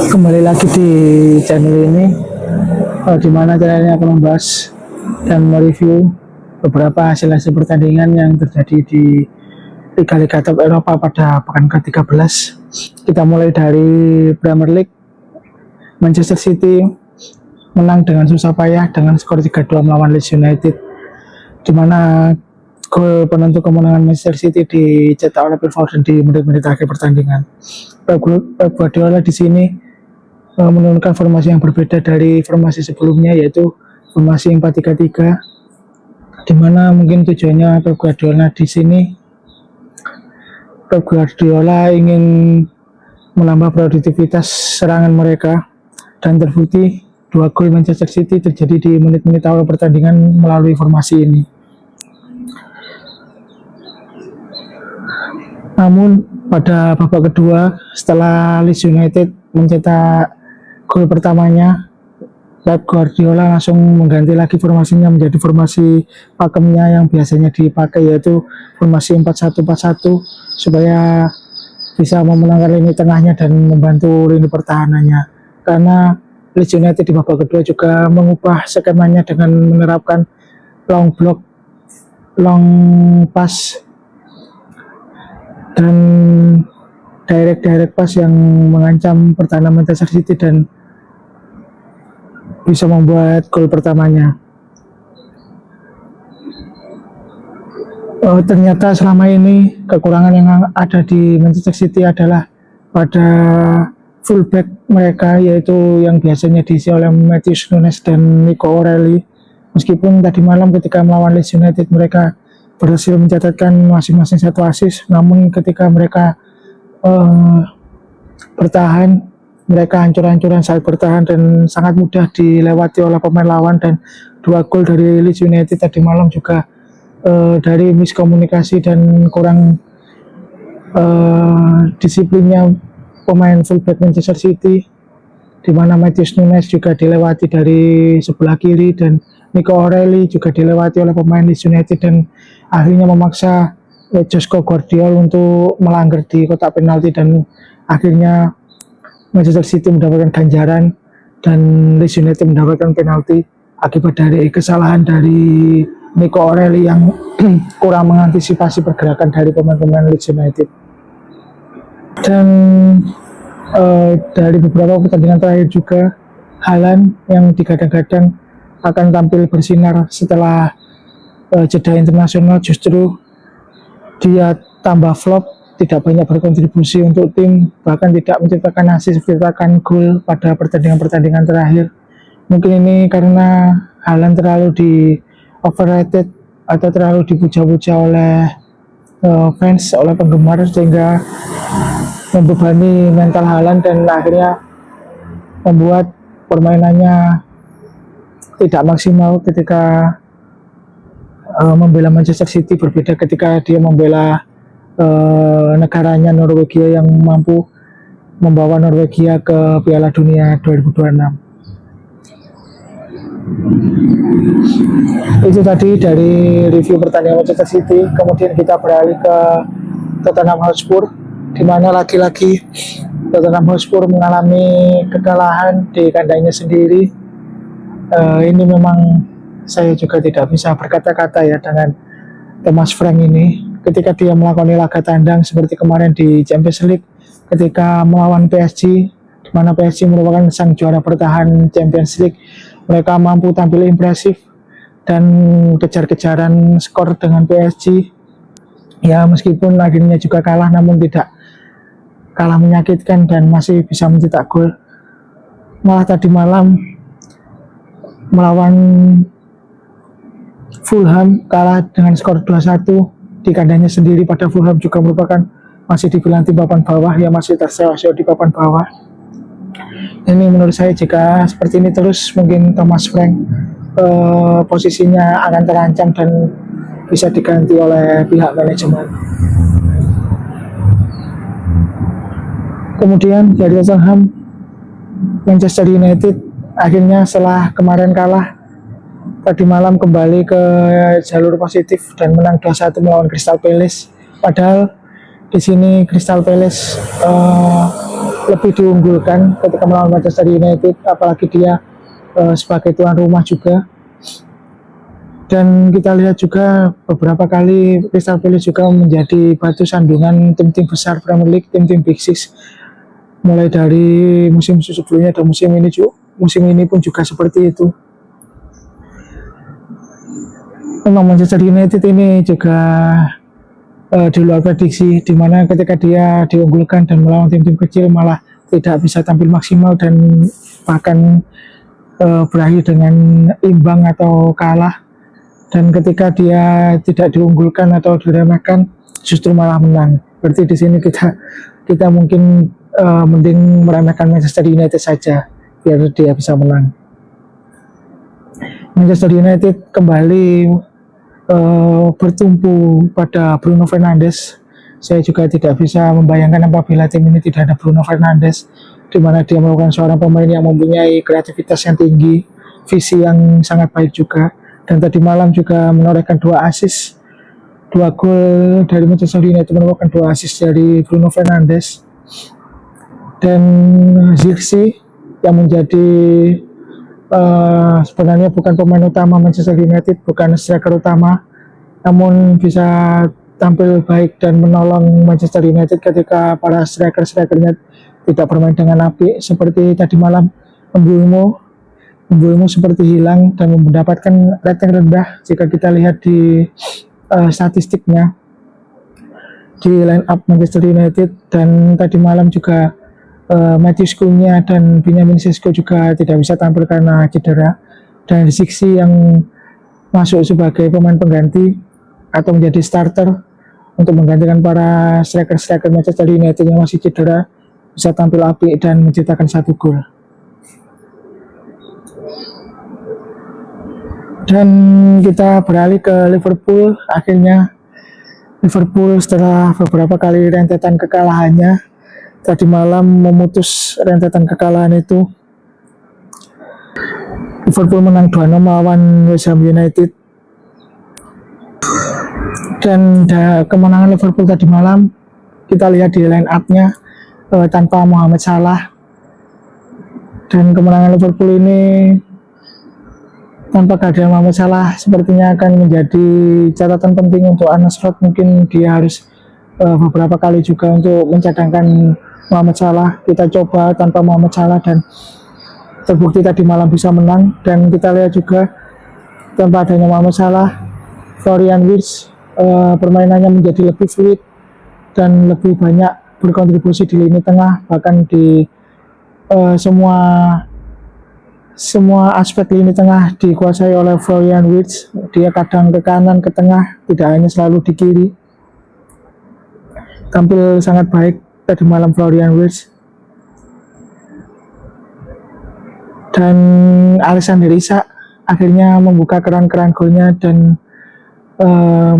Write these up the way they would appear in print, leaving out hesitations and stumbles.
Kembali lagi di channel ini, di mana channel ini akan membahas dan mereview beberapa hasil-hasil pertandingan yang terjadi di Liga-Liga top Eropa pada pekan ke-13. Kita mulai dari Premier League. Manchester City menang dengan susah payah dengan skor 3-2 melawan Leeds United, di mana gol penentu kemenangan Manchester City dicetak oleh Phil Foden di menit-menit akhir pertandingan. Pep Guardiola di sini menurunkan formasi yang berbeda dari formasi sebelumnya, yaitu formasi 4-3-3, di mana mungkin tujuannya Pep Guardiola ingin menambah produktivitas serangan mereka, dan terbukti 2 gol Manchester City terjadi di menit-menit awal pertandingan melalui formasi ini. Namun pada babak kedua, setelah Leeds United mencetak gol pertamanya, Pep Guardiola langsung mengganti lagi formasinya menjadi formasi pakemnya yang biasanya dipakai, yaitu formasi 4-1-4-1, supaya bisa memenangkan lini tengahnya dan membantu lini pertahanannya. Karena Leeds United di babak kedua juga mengubah skemanya dengan menerapkan long block, long pass, dan direct pass yang mengancam pertahanan Manchester City dan bisa membuat gol pertamanya. Ternyata selama ini kekurangan yang ada di Manchester City adalah pada fullback mereka, yaitu yang biasanya diisi oleh Matheus Nunes dan Nico O'Reilly. Meskipun tadi malam ketika melawan Leeds United mereka berhasil mencatatkan masing-masing 1 assist, namun ketika mereka bertahan, mereka hancur-hancuran saat bertahan dan sangat mudah dilewati oleh pemain lawan. Dan 2 gol dari Leeds United tadi malam juga dari miskomunikasi dan kurang disiplinnya pemain fullback Manchester City, di mana Matheus Nunes juga dilewati dari sebelah kiri dan Nico O'Reilly juga dilewati oleh pemain Leeds United, dan akhirnya memaksa Josko Gvardiol untuk melanggar di kotak penalti, dan akhirnya Manchester City mendapatkan ganjaran dan Leeds United mendapatkan penalti akibat dari kesalahan dari Nico O'Reilly yang kurang mengantisipasi pergerakan dari pemain-pemain Leeds United. Dan dari beberapa pertandingan terakhir juga, Haaland yang digadang-gadang akan tampil bersinar setelah jeda internasional, justru dia tambah flop, tidak banyak berkontribusi untuk tim, bahkan tidak menciptakan assist, menciptakan gol pada pertandingan-pertandingan terakhir. Mungkin ini karena Haaland terlalu di overrated atau terlalu dipuja-puja oleh fans, oleh penggemar, sehingga membebani mental Haaland dan akhirnya membuat permainannya tidak maksimal ketika membela Manchester City, berbeda ketika dia membela negaranya Norwegia yang mampu membawa Norwegia ke Piala Dunia 2026. Itu tadi dari review pertandingan Manchester City. Kemudian kita beralih ke Tottenham Hotspur, di mana lagi-lagi Tottenham Hotspur mengalami kekalahan di kandangnya sendiri. Ini memang saya juga tidak bisa berkata-kata ya dengan Thomas Frank ini, ketika dia melakoni laga tandang seperti kemarin di Champions League ketika melawan PSG, di mana PSG merupakan sang juara bertahan Champions League. Mereka mampu tampil impresif dan kejar-kejaran skor dengan PSG. Ya, meskipun akhirnya juga kalah, namun tidak kalah menyakitkan dan masih bisa mencetak gol. Malah tadi malam melawan Fulham kalah dengan skor 2-1 di kandangnya sendiri, pada Fulham juga merupakan masih dibilang tim papan bawah, ya masih terseok-seok di papan bawah. Ini menurut saya jika seperti ini terus, mungkin Thomas Frank posisinya akan terancam dan bisa diganti oleh pihak manajemen. Kemudian dari Tottenham, Manchester United akhirnya setelah kemarin kalah, tadi malam kembali ke jalur positif dan menang 2-1 melawan Crystal Palace. Padahal di sini Crystal Palace lebih diunggulkan ketika melawan Manchester United, apalagi dia sebagai tuan rumah juga. Dan kita lihat juga beberapa kali Crystal Palace juga menjadi batu sandungan tim-tim besar Premier League, tim-tim Big Six, mulai dari musim sebelumnya dan musim ini pun juga seperti itu. Memang Manchester United ini juga di luar prediksi, di mana ketika dia diunggulkan dan melawan tim-tim kecil malah tidak bisa tampil maksimal dan bahkan berakhir dengan imbang atau kalah. Dan ketika dia tidak diunggulkan atau diremehkan, justru malah menang. Berarti di sini kita mungkin mending meremehkan Manchester United saja biar dia bisa menang. Manchester United kembali bertumpu pada Bruno Fernandes. Saya juga tidak bisa membayangkan apabila tim ini tidak ada Bruno Fernandes, di mana dia merupakan seorang pemain yang mempunyai kreativitas yang tinggi, visi yang sangat baik juga. Dan tadi malam juga menorehkan 2 assist, 2 gol dari Manchester United, merupakan 2 assist dari Bruno Fernandes. Dan Zirkzee yang menjadi sebenarnya bukan pemain utama Manchester United, bukan striker utama, namun bisa tampil baik dan menolong Manchester United ketika para striker-strikernya tidak bermain dengan apik. Seperti tadi malam Mbeumo seperti hilang dan mendapatkan rating rendah jika kita lihat di statistiknya di line up Manchester United. Dan tadi malam juga Matheus Cunha dan Benjamin Sesko juga tidak bisa tampil karena cedera. Dan Zirkzee yang masuk sebagai pemain pengganti atau menjadi starter untuk menggantikan para striker-striker Manchester United yang masih cedera bisa tampil apik dan menciptakan 1 gol. Dan kita beralih ke Liverpool. Akhirnya Liverpool setelah beberapa kali rentetan kekalahannya, tadi malam memutus rentetan kekalahan itu. Liverpool menang 2-0 melawan West Ham United. Dan kemenangan Liverpool tadi malam kita lihat di line up-nya tanpa Mohamed Salah. Dan kemenangan Liverpool ini tanpa kehadiran Mohamed Salah sepertinya akan menjadi catatan penting untuk Arne Slot. Mungkin dia harus beberapa kali juga untuk mencadangkan Mohamed Salah. Kita coba tanpa Mohamed Salah dan terbukti tadi malam bisa menang. Dan kita lihat juga tanpa adanya Mohamed Salah, Florian Wirtz permainannya menjadi lebih fluid dan lebih banyak berkontribusi di lini tengah, bahkan di semua aspek lini tengah dikuasai oleh Florian Wirtz. Dia kadang ke kanan, ke tengah, tidak hanya selalu di kiri. Tampil sangat baik tadi malam Florian Wirtz. Dan Alexander Isak akhirnya membuka keran-keran golnya dan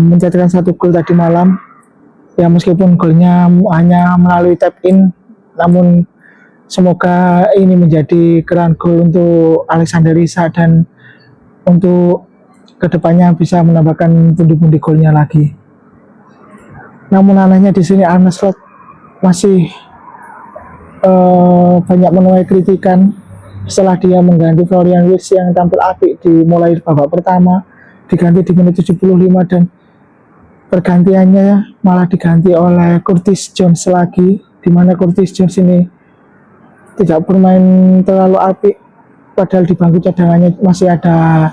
mencetakkan 1 gol tadi malam. Ya meskipun golnya hanya melalui tap in, namun semoga ini menjadi keran gol untuk Alexander Isak dan untuk kedepannya bisa menambahkan pundi-pundi golnya lagi. Namun anehnya di sini Arne Slot masih banyak menuai kritikan setelah dia mengganti Florian Wirtz yang tampil apik di mulai babak pertama, diganti di menit 75 dan pergantiannya malah diganti oleh Curtis Jones lagi, di mana Curtis Jones ini tidak bermain terlalu apik, padahal di bangku cadangannya masih ada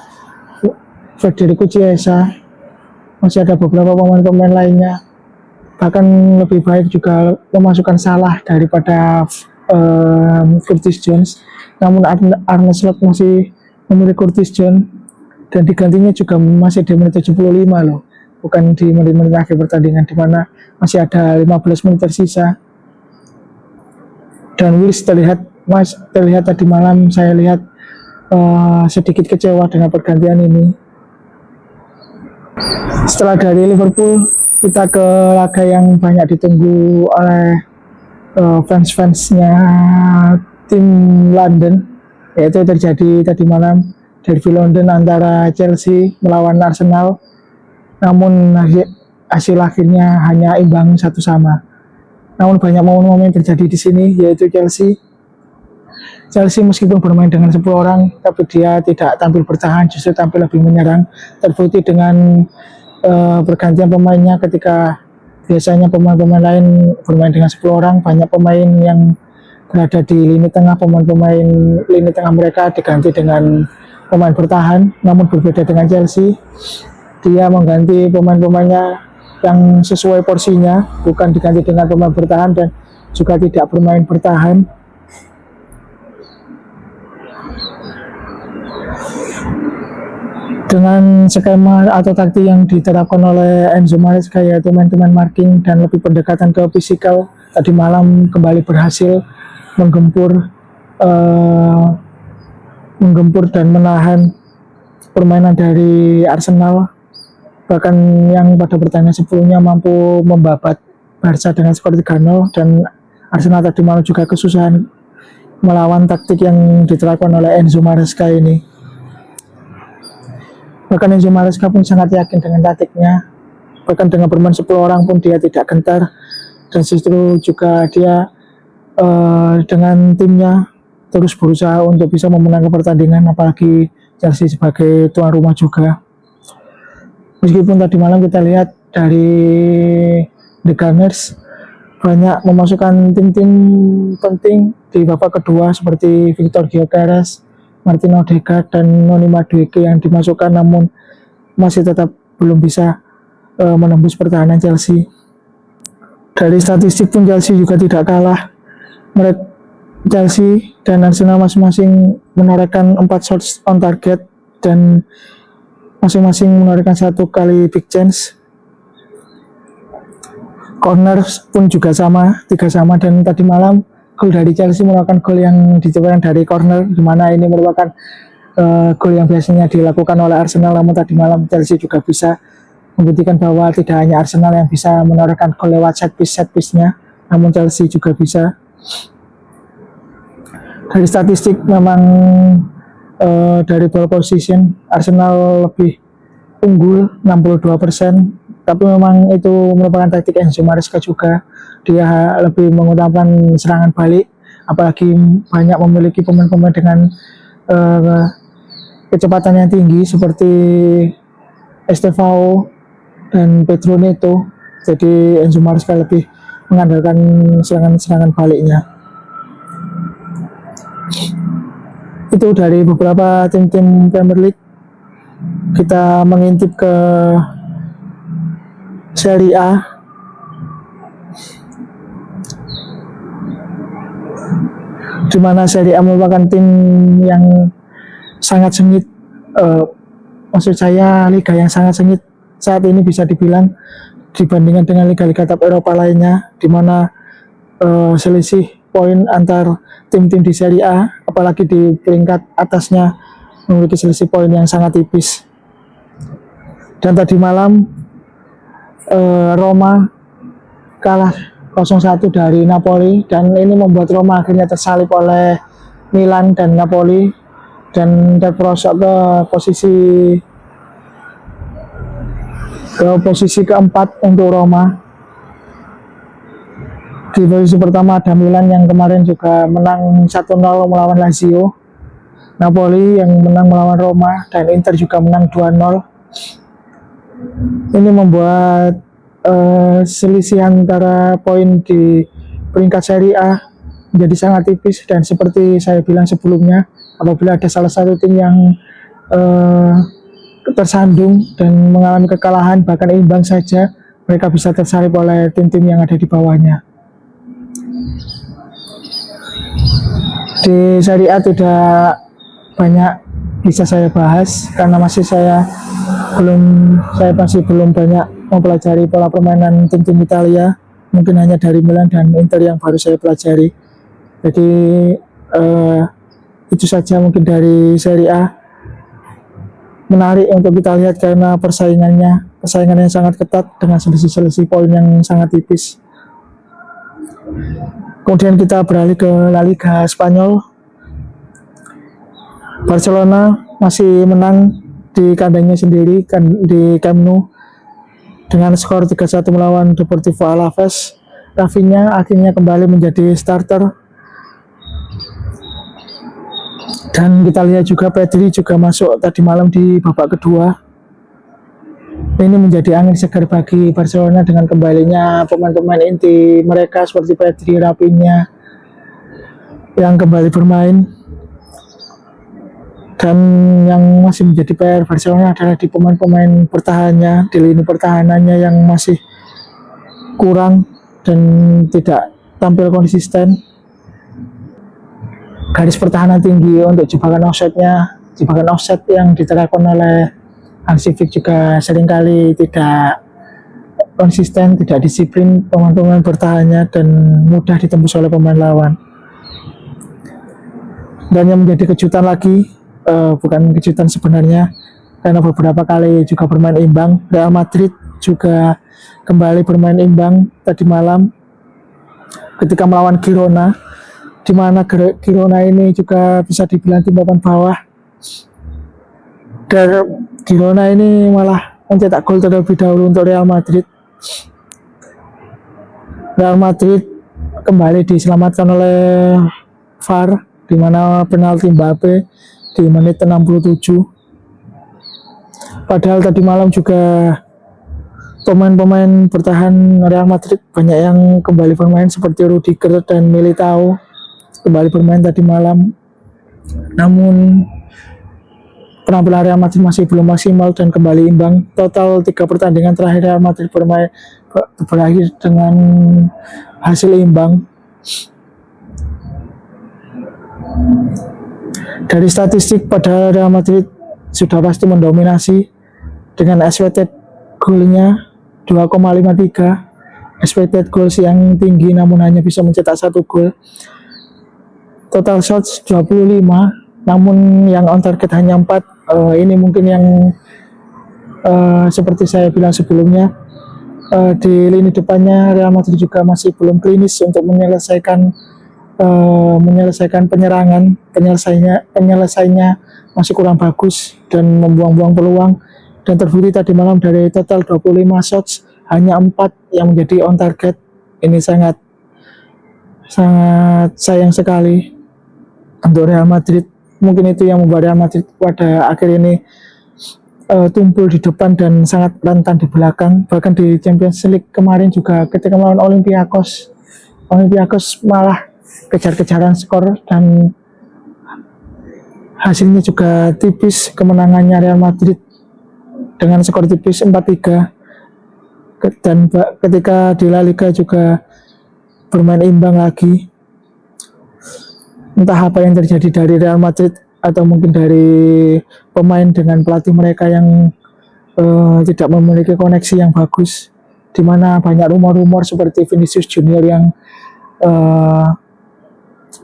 Federico Chiesa, masih ada beberapa pemain-pemain lainnya. Bahkan lebih baik juga memasukkan Salah daripada Curtis Jones. Namun Arne Slot masih memilih Curtis Jones dan digantinya juga masih di menit 75 loh, bukan di menit-menit akhir pertandingan di mana masih ada 15 menit tersisa. Dan Wirtz terlihat tadi malam saya lihat sedikit kecewa dengan pergantian ini. Setelah dari Liverpool, kita ke laga yang banyak ditunggu oleh fans-fansnya tim London, yaitu terjadi tadi malam derby London antara Chelsea melawan Arsenal. Namun hasil akhirnya hanya imbang 1-1. Namun banyak momen-momen terjadi di sini, yaitu Chelsea meskipun bermain dengan 10 orang, tapi dia tidak tampil bertahan, justru tampil lebih menyerang. Terbukti dengan pergantian pemainnya ketika biasanya pemain-pemain lain bermain dengan 10 orang, banyak pemain yang berada di lini tengah, pemain-pemain lini tengah mereka diganti dengan pemain bertahan. Namun berbeda dengan Chelsea, dia mengganti pemain-pemainnya yang sesuai porsinya, bukan diganti dengan pemain bertahan dan juga tidak bermain bertahan. Dengan skema atau taktik yang diterapkan oleh Enzo Maresca, yaitu main-main marking dan lebih pendekatan ke fisikal, tadi malam kembali berhasil menggempur dan menahan permainan dari Arsenal, bahkan yang pada pertandingan sebelumnya mampu membabat Barca dengan skor 3-0, dan Arsenal tadi malam juga kesusahan melawan taktik yang diterapkan oleh Enzo Maresca ini. Bahkan Enzo Maresca pun sangat yakin dengan taktiknya, bahkan dengan bermain 10 orang pun dia tidak gentar, dan justru juga dia dengan timnya terus berusaha untuk bisa memenangkan pertandingan, apalagi Chelsea sebagai tuan rumah juga. Meskipun tadi malam kita lihat dari The Gunners banyak memasukkan tim-tim penting di babak kedua seperti Victor Gyökeres, Martin Odegaard, dan Noni Madueke yang dimasukkan, namun masih tetap belum bisa menembus pertahanan Chelsea. Dari statistik pun Chelsea juga tidak kalah. Chelsea dan Arsenal masing-masing menorehkan 4 shots on target dan masing-masing menorehkan 1 kali big chance. Corner pun juga sama, 3 sama, dan tadi malam gol dari Chelsea merupakan gol yang diciptakan dari corner, di mana ini merupakan gol yang biasanya dilakukan oleh Arsenal, namun tadi malam Chelsea juga bisa membuktikan bahwa tidak hanya Arsenal yang bisa menorehkan gol lewat set piece-nya, namun Chelsea juga bisa. Dari statistik memang dari ball position Arsenal lebih unggul 62%, tapi memang itu merupakan taktik Enzo Maresca juga. Dia lebih mengutamakan serangan balik, apalagi banyak memiliki pemain-pemain dengan kecepatan yang tinggi seperti Estevao dan Pedro Neto. Jadi Enzo Maresca lebih mengandalkan serangan baliknya. Itu dari beberapa tim-tim Premier League. Kita mengintip ke Serie A. Di mana Serie A merupakan tim yang sangat sengit, maksud saya liga yang sangat sengit saat ini bisa dibilang dibandingkan dengan liga-liga top Eropa lainnya, di mana selisih poin antar tim-tim di Serie A, apalagi di peringkat atasnya, memiliki selisih poin yang sangat tipis. Dan tadi malam Roma kalah 0-1 dari Napoli, dan ini membuat Roma akhirnya tersalip oleh Milan dan Napoli dan terperosok ke posisi keempat untuk Roma. Di posisi pertama ada Milan yang kemarin juga menang 1-0 melawan Lazio, Napoli yang menang melawan Roma, dan Inter juga menang 2-0. Ini membuat selisih antara poin di peringkat Serie A menjadi sangat tipis, dan seperti saya bilang sebelumnya, apabila ada salah satu tim yang tersandung dan mengalami kekalahan, bahkan imbang saja, mereka bisa tersalip oleh tim-tim yang ada di bawahnya. Di Serie A tidak banyak bisa saya bahas karena saya masih belum banyak mempelajari pola permainan tim-tim Italia, mungkin hanya dari Milan dan Inter yang baru saya pelajari. Jadi itu saja mungkin dari Serie A. Menarik untuk kita lihat karena persaingannya sangat ketat dengan selisih poin yang sangat tipis. Kemudian kita beralih ke La Liga Spanyol. Barcelona masih menang di kandangnya sendiri di Camp Nou dengan skor 3-1 melawan Deportivo Alaves. Rafinha akhirnya kembali menjadi starter. Dan kita lihat juga Pedri juga masuk tadi malam di babak kedua. Ini menjadi angin segar bagi Barcelona dengan kembalinya pemain-pemain inti mereka seperti Pedri, Rafinha yang kembali bermain. Dan yang masih menjadi PR Barcelona adalah di pemain-pemain pertahanannya, di lini pertahanannya yang masih kurang dan tidak tampil konsisten. Garis pertahanan tinggi untuk jebakan offset yang diterapkan oleh Hansi Flick juga seringkali tidak konsisten, tidak disiplin pemain-pemain bertahannya dan mudah ditembus oleh pemain lawan. Dan yang menjadi kejutan lagi, bukan kejutan sebenarnya, karena beberapa kali juga bermain imbang, Real Madrid juga kembali bermain imbang tadi malam ketika melawan Girona, di mana Girona ini juga bisa dibilang tim papan bawah. Dan Girona ini malah mencetak gol terlebih dahulu untuk Real Madrid. Real Madrid kembali diselamatkan oleh VAR, di mana penalti Mbappe di menit 67. Padahal tadi malam juga pemain-pemain bertahan Real Madrid banyak yang kembali bermain seperti Rudiger dan Militao kembali bermain tadi malam. Namun penampilan Real Madrid masih belum maksimal dan kembali imbang. Total 3 pertandingan terakhir Real Madrid berakhir dengan hasil imbang. Dari statistik pada Real Madrid sudah pasti mendominasi dengan expected goal-nya 2,53, expected goals yang tinggi namun hanya bisa mencetak 1 gol. Total shots 25, namun yang on target hanya 4. Ini mungkin yang seperti saya bilang sebelumnya, di lini depannya Real Madrid juga masih belum klinis untuk menyelesaikan penyerangan. Penyelesaiannya masih kurang bagus dan membuang-buang peluang. Dan terbukti tadi malam dari total 25 shots hanya 4 yang menjadi on target. Ini sangat sayang sekali untuk Real Madrid. Mungkin itu yang membuat Real Madrid pada akhir ini tumpul di depan dan sangat rentan di belakang. Bahkan di Champions League kemarin juga ketika melawan Olympiakos malah kejar-kejaran skor dan hasilnya juga tipis, kemenangannya Real Madrid dengan skor tipis 4-3. Dan ketika di La Liga juga bermain imbang lagi. Entah apa yang terjadi dari Real Madrid atau mungkin dari pemain dengan pelatih mereka yang tidak memiliki koneksi yang bagus, di mana banyak rumor-rumor seperti Vinicius Junior yang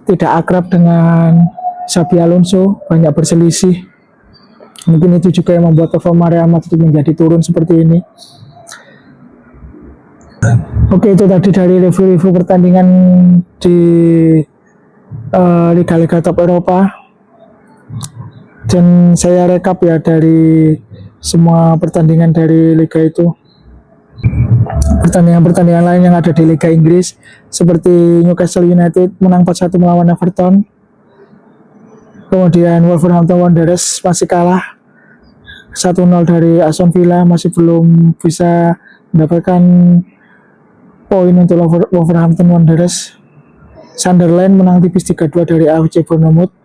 tidak akrab dengan Xabi Alonso, banyak berselisih. Mungkin itu juga yang membuat performa Real Madrid menjadi turun seperti ini. Oke, itu tadi dari review-review pertandingan di liga-liga top Eropa, dan saya rekap ya dari semua pertandingan dari liga itu. Pertandingan lain yang ada di Liga Inggris seperti Newcastle United menang 4-1 melawan Everton, kemudian Wolverhampton Wanderers masih kalah 1-0 dari Aston Villa, masih belum bisa mendapatkan poin untuk Wolverhampton Wanderers. Sunderland menang tipis 3-2 dari AFC Bournemouth.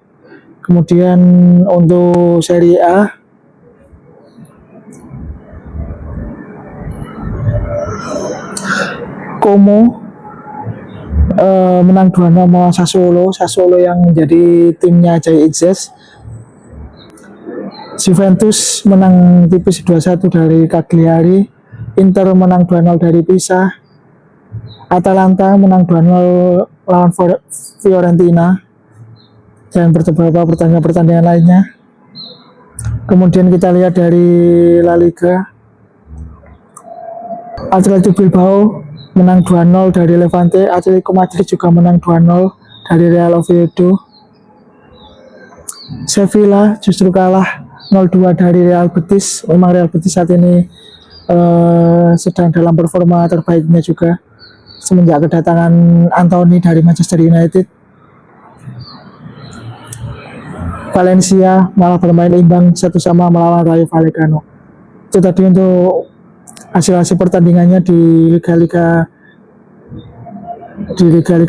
Kemudian untuk Serie A, Como menang 2-0 melawan Sassuolo yang menjadi timnya Jay Itzes. Juventus menang tipis 2-1 dari Cagliari. Inter menang 2-0 dari Pisa. Atalanta menang 2-0 lawan Fiorentina, dan beberapa pertandingan lainnya. Kemudian kita lihat dari La Liga, Atletico Bilbao menang 2-0 dari Levante. Atletico Madrid juga menang 2-0 dari Real Oviedo. Sevilla justru kalah 0-2 dari Real Betis. Memang Real Betis saat ini sedang dalam performa terbaiknya juga. semenjak kedatangan Anthony dari Manchester United. Valencia malah bermain imbang 1-1 melawan Rayo Vallecano. Itu tadi untuk hasil-hasil pertandingannya di liga-liga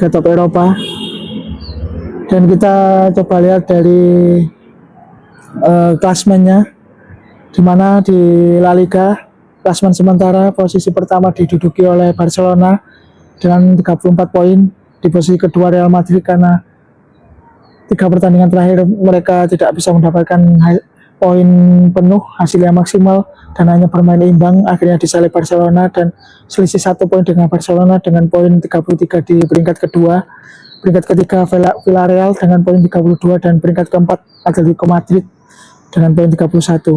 top Eropa. Dan kita coba lihat dari klasmennya, di mana di La Liga klasmen sementara posisi pertama diduduki oleh Barcelona dengan 34 poin. Di posisi kedua Real Madrid karena 3 pertandingan terakhir mereka tidak bisa mendapatkan poin penuh, hasilnya maksimal dan hanya bermain imbang, akhirnya disalip Barcelona dan selisih 1 poin dengan Barcelona dengan poin 33 di peringkat kedua. Peringkat ketiga Villarreal dengan poin 32 dan peringkat keempat Atletico Madrid dengan poin 31.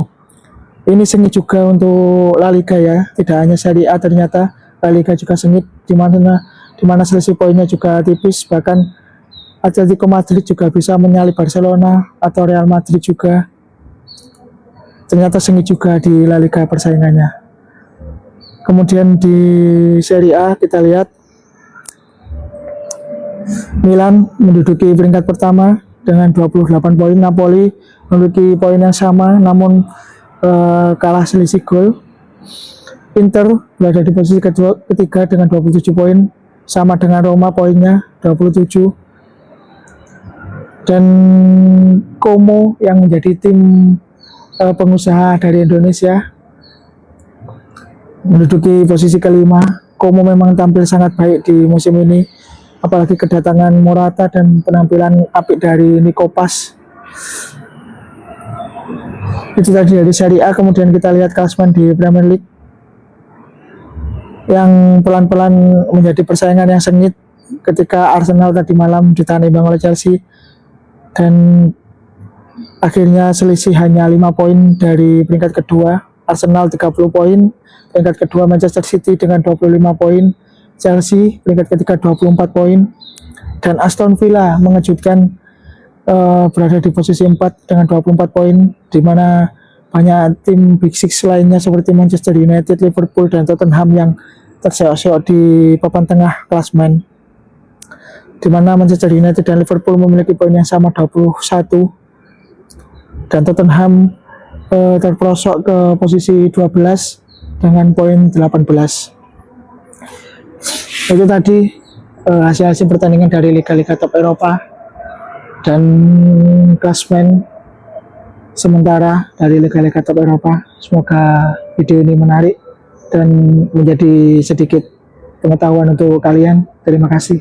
Ini sengit juga untuk La Liga ya, tidak hanya Serie A, ternyata La Liga juga sengit di mana selisih poinnya juga tipis, bahkan Atletico Madrid juga bisa menyalip Barcelona atau Real Madrid juga. Ternyata sengit juga di La Liga persaingannya. Kemudian di Serie A kita lihat Milan menduduki peringkat pertama dengan 28 poin. Napoli memiliki poin yang sama namun kalah selisih gol. Inter berada di posisi ketiga dengan 27 poin, sama dengan Roma poinnya 27. Dan Como yang menjadi tim pengusaha dari Indonesia menduduki posisi kelima. Como memang tampil sangat baik di musim ini, apalagi kedatangan Morata dan penampilan apik dari Nico Pas. Itu tadi dari Serie A. Kemudian kita lihat klasemen di Premier League yang pelan-pelan menjadi persaingan yang sengit ketika Arsenal tadi malam ditahan imbang oleh Chelsea dan akhirnya selisih hanya 5 poin dari peringkat kedua. Arsenal 30 poin, peringkat kedua Manchester City dengan 25 poin, Chelsea peringkat ketiga 24 poin, dan Aston Villa mengejutkan berada di posisi 4 dengan 24 poin, di mana banyak tim Big Six lainnya seperti Manchester United, Liverpool, dan Tottenham yang terseok-seok di papan tengah klasmen, di mana Manchester United dan Liverpool memiliki poin yang sama 21 dan Tottenham terperosok ke posisi 12 dengan poin 18. Itu tadi hasil-hasil pertandingan dari liga-liga top Eropa dan klasmen sementara dari liga-liga top Eropa. Semoga video ini menarik dan menjadi sedikit pengetahuan untuk kalian. Terima kasih.